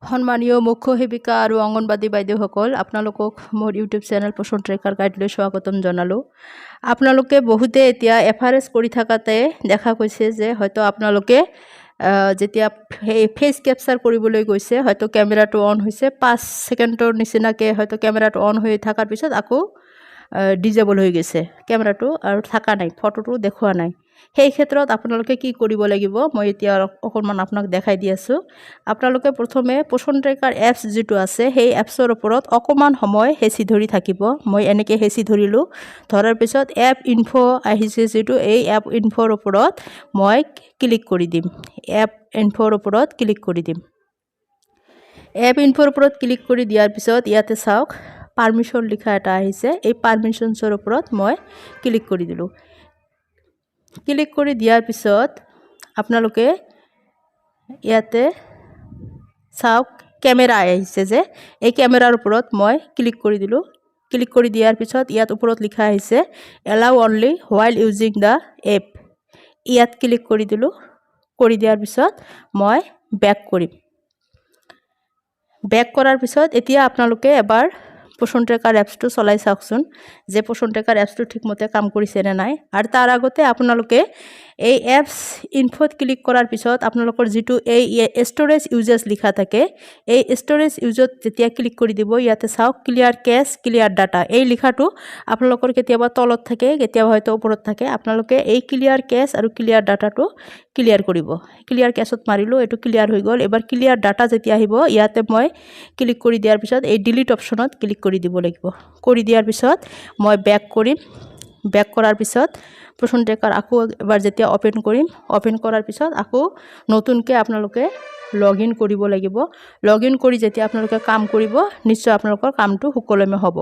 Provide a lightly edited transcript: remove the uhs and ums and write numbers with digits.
সন্মানীয় মুখ্য সেৱিকা আৰু অংগনবাদী বাইদেউসকল, আপোনালোকক মোৰ ইউটিউব চেনেল পোষণ ট্ৰেকাৰ গাইডলৈ স্বাগতম জনালোঁ। আপোনালোকে বহুতে এতিয়া FRS কৰি থাকাতে দেখা গৈছে যে হয়তো আপোনালোকে যেতিয়া ফেচ কেপচাৰ কৰিবলৈ গৈছে, হয়তো কেমেৰাটো অন হৈছে, 5 ছেকেণ্ডৰ নিচিনাকৈ হয়তো কেমেৰাটো অন হৈ থকাৰ পিছত আকৌ ডিজেবল হৈ গৈছে কেমেৰাটো আৰু থকা নাই, ফটোটো দেখুওৱা নাই। সেই ক্ষেত্ৰত আপোনালোকে কি কৰিব লাগিব মই এতিয়া অকণমান আপোনাক দেখাই দি আছোঁ। আপোনালোকে প্ৰথমে পোষণ ট্ৰেকাৰ এপছ যিটো আছে সেই এপছৰ ওপৰত অকণমান সময় হেঁচি ধৰি থাকিব। মই এনেকৈ হেঁচি ধৰিলোঁ। ধৰাৰ পিছত এপ ইনফো আহিছে যিটো, এই এপ ইনফোৰ ওপৰত মই ক্লিক কৰি দিম। এপ ইনফোৰ ওপৰত ক্লিক কৰি দিম। এপ ইনফোৰ ওপৰত ক্লিক কৰি দিয়াৰ পিছত ইয়াতে চাওক পাৰ্মিশ্যন লিখা এটা আহিছে, এই পাৰ্মিশ্যনছৰ ওপৰত মই ক্লিক কৰি দিলোঁ। ক্লিক কৰি দিয়াৰ পিছত আপোনালোকে ইয়াতে চাওক কেমেৰা আহিছে যে, এই কেমেৰাৰ ওপৰত মই ক্লিক কৰি দিলোঁ। ক্লিক কৰি দিয়াৰ পিছত ইয়াত ওপৰত লিখা আহিছে allow only while using the app. ইয়াত ক্লিক কৰি দিলোঁ। কৰি দিয়াৰ পিছত মই বেক কৰিম। বেক কৰাৰ পিছত এতিয়া আপোনালোকে এবাৰ পোষণ ট্ৰেকাৰ এপছটো চলাই চাওকচোন যে পোষণ ট্ৰেকাৰ এপছটো ঠিকমতে কাম কৰিছে নে নাই। আৰু তাৰ আগতে আপোনালোকে এই এপছ ইনফোত ক্লিক কৰাৰ পিছত আপোনালোকৰ যিটো এই ষ্ট'ৰেজ ইউজেছ লিখা থাকে, এই ষ্ট'ৰেজ ইউজত যেতিয়া ক্লিক কৰি দিব, ইয়াতে চাওক ক্লিয়াৰ কেছ ক্লিয়াৰ ডাটা, এই লিখাটো আপোনালোকৰ কেতিয়াবা তলত থাকে, কেতিয়াবা হয়তো ওপৰত থাকে। আপোনালোকে এই ক্লিয়াৰ কেছ আৰু ক্লিয়াৰ ডাটাটো ক্লিয়াৰ কৰিব। ক্লিয়াৰ কেছত মাৰিলোঁ, এইটো ক্লিয়াৰ হৈ গ'ল। এবাৰ ক্লিয়াৰ ডাটা যেতিয়া আহিব, ইয়াতে মই ক্লিক কৰি দিয়াৰ পিছত এই ডিলিট অপশ্যনত ক্লিক কৰি দিব লাগিব। কৰি দিয়াৰ পিছত মই বেক কৰিম। বেক কৰাৰ পিছত পোষণ ট্ৰেকাৰ আকৌ এবাৰ যেতিয়া অ'পেন কৰিম, অ'পেন কৰাৰ পিছত আকৌ নতুনকৈ আপোনালোকে লগ ইন কৰিব লাগিব। লগ ইন কৰি যেতিয়া আপোনালোকে কাম কৰিব, নিশ্চয় আপোনালোকৰ কামটো সুকলমে হ'ব।